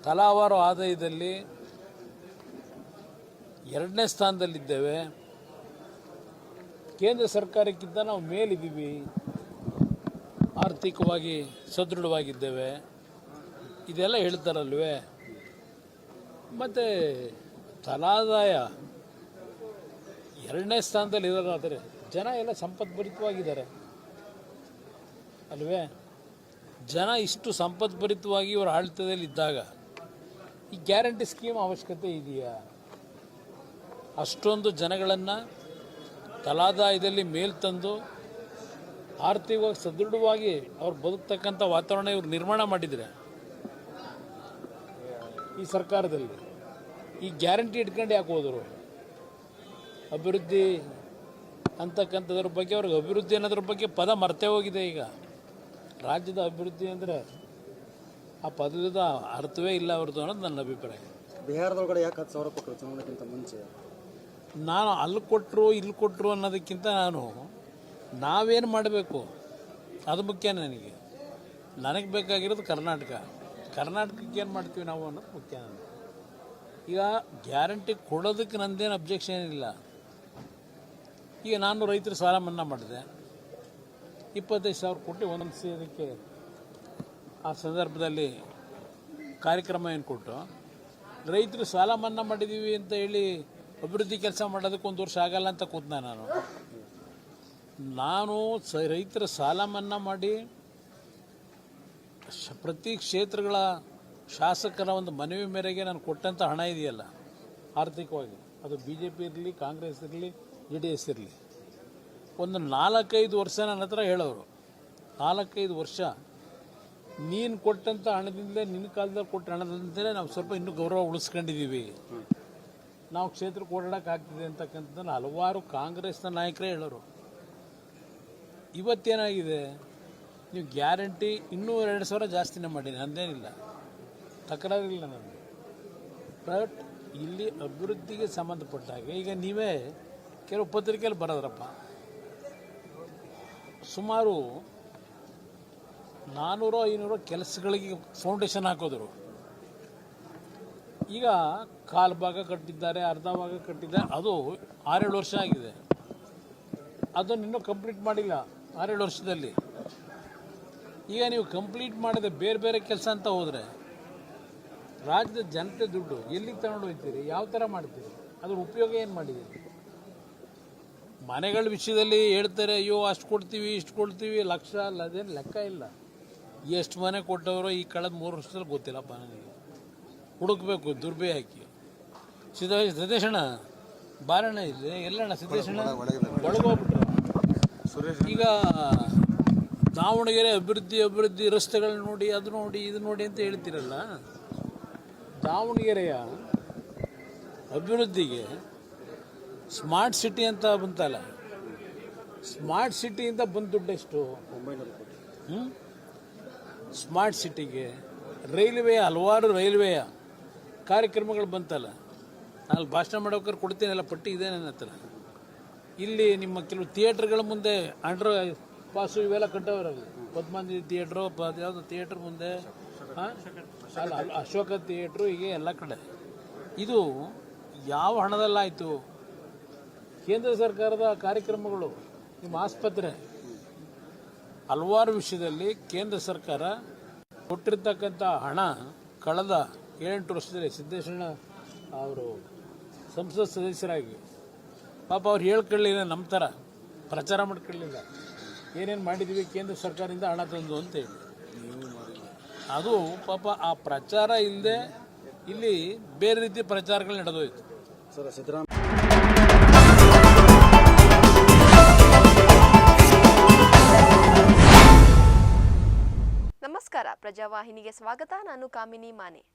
ತಲಾವಾರು ಆದಾಯದಲ್ಲಿ 2ನೇ ಸ್ಥಾನದಲ್ಲಿದ್ದೇವೆ. ಕೇಂದ್ರ ಸರ್ಕಾರಕ್ಕಿಂತ ನಾವು ಮೇಲಿದ್ದೀವಿ, ಆರ್ಥಿಕವಾಗಿ ಸದೃಢವಾಗಿದ್ದೇವೆ, ಇದೆಲ್ಲ ಹೇಳ್ತಾರಲ್ವೇ. ಮತ್ತು ತಲಾದಾಯ 2ನೇ ಸ್ಥಾನದಲ್ಲಿ ಇರೋದಾದರೆ ಜನ ಎಲ್ಲ ಸಂಪದ್ಭರಿತವಾಗಿದ್ದಾರೆ ಅಲ್ವೇ. ಜನ ಇಷ್ಟು ಸಂಪದ್ಭರಿತವಾಗಿ ಇವರ ಆಡಳಿತದಲ್ಲಿ ಇದ್ದಾಗ ಈ ಗ್ಯಾರಂಟಿ ಸ್ಕೀಮ್ ಅವಶ್ಯಕತೆ ಇದೆಯಾ? ಅಷ್ಟೊಂದು ಜನಗಳನ್ನು ತಲಾದಾಯದಲ್ಲಿ ಮೇಲ್ತಂದು ಆರ್ಥಿಕವಾಗಿ ಸದೃಢವಾಗಿ ಅವ್ರು ಬದುಕ್ತಕ್ಕಂಥ ವಾತಾವರಣ ಇವ್ರು ನಿರ್ಮಾಣ ಮಾಡಿದರೆ ಈ ಸರ್ಕಾರದಲ್ಲಿ ಈ ಗ್ಯಾರಂಟಿ ಇಟ್ಕೊಂಡು ಯಾಕೆ ಹೋದರು? ಅಭಿವೃದ್ಧಿ ಅಂತಕ್ಕಂಥದ್ರ ಬಗ್ಗೆ ಅವ್ರಿಗೆ ಅಭಿವೃದ್ಧಿ ಅನ್ನೋದ್ರ ಬಗ್ಗೆ ಪದ ಮರ್ತೇ ಹೋಗಿದೆ. ಈಗ ರಾಜ್ಯದ ಅಭಿವೃದ್ಧಿ ಅಂದರೆ ಆ ಪದದ ಅರ್ಥವೇ ಇಲ್ಲ ಅವ್ರದ್ದು ಅನ್ನೋದು ನನ್ನ ಅಭಿಪ್ರಾಯ. ಬಿಹಾರದೊಳಗಡೆ ಯಾಕೆ 10,000 ಕೊಟ್ಟರು ಚುನಾವಣೆಗಿಂತ ಮುಂಚೆ? ನಾನು ಅಲ್ಲಿ ಕೊಟ್ಟರು ಇಲ್ಲಿ ಕೊಟ್ಟರು ಅನ್ನೋದಕ್ಕಿಂತ ನಾವೇನು ಮಾಡಬೇಕು ಅದು ಮುಖ್ಯ. ನನಗೆ ಬೇಕಾಗಿರೋದು ಕರ್ನಾಟಕಕ್ಕೆ ಏನು ಮಾಡ್ತೀವಿ ನಾವು ಅನ್ನೋದು ಮುಖ್ಯ. ಈಗ ಗ್ಯಾರಂಟಿ ಕೊಡೋದಕ್ಕೆ ನಂದೇನು ಅಬ್ಜೆಕ್ಷನ್ ಇಲ್ಲ. ಈಗ ನಾನು ರೈತರ ಸಾಲ ಮನ್ನಾ ಮಾಡಿದೆ, 25,000 ಕೋಟಿ ಒಂದೊಂದು ಅದಕ್ಕೆ ಆ ಸಂದರ್ಭದಲ್ಲಿ ಕಾರ್ಯಕ್ರಮ ಏನು ಕೊಟ್ಟು ರೈತರು ಸಾಲ ಮನ್ನಾ ಮಾಡಿದ್ದೀವಿ ಅಂತ ಹೇಳಿ ಅಭಿವೃದ್ಧಿ ಕೆಲಸ ಮಾಡೋದಕ್ಕೆ 1 ವರ್ಷ ಆಗಲ್ಲ ಅಂತ ಕೂತ್ನ ನಾನು ರೈತರ ಸಾಲ ಮನ್ನಾ ಮಾಡಿ ಪ್ರತಿ ಕ್ಷೇತ್ರಗಳ ಶಾಸಕರ ಒಂದು ಮನವಿ ಮೇರೆಗೆ ನಾನು ಕೊಟ್ಟಂಥ ಹಣ ಇದೆಯಲ್ಲ ಆರ್ಥಿಕವಾಗಿ, ಅದು BJP ಇರಲಿ, ಕಾಂಗ್ರೆಸ್ ಇರಲಿ, JDS ಇರಲಿ, ಒಂದು 4-5 ವರ್ಷ ನನ್ನ ಹತ್ರ ಹೇಳೋರು, 4-5 ವರ್ಷ ನೀನು ಕೊಟ್ಟಂಥ ಹಣದಿಂದಲೇ ನಿನ್ನ ಕಾಲದಲ್ಲಿ ಕೊಟ್ಟ ಹಣದಿಂದಲೇ ನಾವು ಸ್ವಲ್ಪ ಇನ್ನೂ ಗೌರವ ಉಳಿಸ್ಕೊಂಡಿದ್ದೀವಿ, ನಾವು ಕ್ಷೇತ್ರಕ್ಕೆ ಓಡಾಡೋಕ್ಕಾಗ್ತಿದೆ ಅಂತಕ್ಕಂಥದ್ದನ್ನು ಹಲವಾರು ಕಾಂಗ್ರೆಸ್ನ ನಾಯಕರೇ ಹೇಳೋರು. ಇವತ್ತೇನಾಗಿದೆ, ನೀವು ಗ್ಯಾರಂಟಿ ಇನ್ನೂ 2,000 ಜಾಸ್ತಿನೇ ಮಾಡಿ, ನಂದೇನಿಲ್ಲ, ತಕರಾರಿಲ್ಲ ನನಗೆ. ಬಟ್ ಇಲ್ಲಿ ಅಭಿವೃದ್ಧಿಗೆ ಸಂಬಂಧಪಟ್ಟಾಗ ಈಗ ನೀವೇ ಕೆಲವು ಪತ್ರಿಕೆಯಲ್ಲಿ ಬರೋದ್ರಪ್ಪ, ಸುಮಾರು 400-500 ಕೆಲಸಗಳಿಗೆ ಫೌಂಡೇಶನ್ ಹಾಕೋದ್ರು. ಈಗ ಕಾಲು ಭಾಗ ಕಟ್ಟಿದ್ದಾರೆ, ಅರ್ಧ ಭಾಗ ಕಟ್ಟಿದ್ದಾರೆ, ಅದು 6-7 ವರ್ಷ ಆಗಿದೆ. ಅದನ್ನು ಇನ್ನೂ ಕಂಪ್ಲೀಟ್ ಮಾಡಿಲ್ಲ 6-7 ವರ್ಷದಲ್ಲಿ. ಈಗ ನೀವು ಕಂಪ್ಲೀಟ್ ಮಾಡಿದೆ ಬೇರೆ ಬೇರೆ ಕೆಲಸ ಅಂತ ಹೋದರೆ ರಾಜ್ಯದ ಜನತೆ ದುಡ್ಡು ಎಲ್ಲಿಗೆ ತಗೊಂಡು ಹೋಗ್ತೀರಿ? ಯಾವ ಥರ ಮಾಡ್ತೀರಿ? ಅದ್ರ ಉಪಯೋಗ ಏನು ಮಾಡಿದ್ದೀರಿ? ಮನೆಗಳ ವಿಷಯದಲ್ಲಿ ಹೇಳ್ತಾರೆ, ಅಯ್ಯೋ ಅಷ್ಟು ಕೊಡ್ತೀವಿ ಇಷ್ಟು ಕೊಡ್ತೀವಿ, ಲಕ್ಷ ಅಲ್ಲ, ಅದೇನು ಲೆಕ್ಕ ಇಲ್ಲ. ಎಷ್ಟು ಮನೆ ಕೊಟ್ಟವರು ಈ ಕಳೆದ 3 ವರ್ಷದಲ್ಲಿ ಗೊತ್ತಿಲ್ಲಪ್ಪ ನನಗೆ. ಹುಡುಕ್ಬೇಕು ದುರ್ಬೆ ಹಾಕಿ. ಸಿದ್ದೇಶಣ್ಣ ಬಾರಣ್ಣ, ಇಲ್ಲಿ ಎಲ್ಲಣ್ಣ ಸಿದ್ದೇಶಣ್ಣ ಒಳಗೋಗ್ಬಿಟ್ರು. ಈಗ ದಾವಣಗೆರೆ ಅಭಿವೃದ್ಧಿ ರಸ್ತೆಗಳನ್ನ ನೋಡಿ, ಅದು ನೋಡಿ, ಇದು ನೋಡಿ ಅಂತ ಹೇಳ್ತಿರಲ್ಲ. ದಾವಣಗೆರೆಯ ಅಭಿವೃದ್ಧಿಗೆ ಸ್ಮಾರ್ಟ್ ಸಿಟಿ ಅಂತ ಬಂತಲ್ಲ, ಸ್ಮಾರ್ಟ್ ಸಿಟಿಯಿಂದ ಬಂದ ದುಡ್ಡು ಎಷ್ಟು? 900 ಕೋಟಿ. ಸ್ಮಾರ್ಟ್ ಸಿಟಿಗೆ ಹಲವಾರು ರೈಲ್ವೆಯ ಕಾರ್ಯಕ್ರಮಗಳು ಬಂತಲ್ಲ. ನಾನು ಭಾಷಣ ಮಾಡೋಕೆ ಕೊಡ್ತೀನಲ್ಲ, ಪಟ್ಟಿ ಇದೆ ನನ್ನ ಹತ್ರ. ಇಲ್ಲಿ ನಿಮ್ಮ ಕೆಲವು ಥಿಯೇಟ್ರ್ಗಳ ಮುಂದೆ ಅಂಡರ್ ಪಾಸು ಇವೆಲ್ಲ ಕಟ್ಟವರಲ್ಲಿ, ಪದ್ಮಾಂಜಲಿ ಥಿಯೇಟ್ರು, ಯಾವುದು ಥಿಯೇಟ್ರ್ ಮುಂದೆ, ಅಲ್ಲ ಅಶೋಕ ಥಿಯೇಟ್ರು, ಹೀಗೆ ಎಲ್ಲ ಕಡೆ. ಇದು ಯಾವ ಹಣದಲ್ಲಾಯಿತು? ಕೇಂದ್ರ ಸರ್ಕಾರದ ಕಾರ್ಯಕ್ರಮಗಳು, ನಿಮ್ಮ ಆಸ್ಪತ್ರೆ, ಹಲವಾರು ವಿಷಯದಲ್ಲಿ ಕೇಂದ್ರ ಸರ್ಕಾರ ಕೊಟ್ಟಿರ್ತಕ್ಕಂಥ ಹಣ ಕಳೆದ 7-8 ವರ್ಷದಲ್ಲಿ ಸಿದ್ದೇಶಣ್ಣ ಅವರು ಸಂಸತ್ ಸದಸ್ಯರಾಗಿ ಪಾಪ ಅವ್ರು ಹೇಳ್ಕೊಳ್ಳಿಲ್ಲ, ನಮ್ಮ ಥರ ಪ್ರಚಾರ ಮಾಡ್ಕೊಳ್ಳಿಲ್ಲ, ಏನೇನು ಮಾಡಿದ್ದೀವಿ ಕೇಂದ್ರ ಸರ್ಕಾರದಿಂದ ಹಣ ತಂದು ಅಂತೇಳಿ. ಅದು ಪಾಪ ಆ ಪ್ರಚಾರ ಇಲ್ಲದೆ ಇಲ್ಲಿ ಬೇರೆ ರೀತಿ ಪ್ರಚಾರಗಳು ನಡೆದೋಯ್ತು. ನಮಸ್ಕಾರ, ಪ್ರಜಾವಾಹಿನಿಗೆ ಸ್ವಾಗತ. ನಾನು ಕಾಮಿನಿ ಮಾನೆ.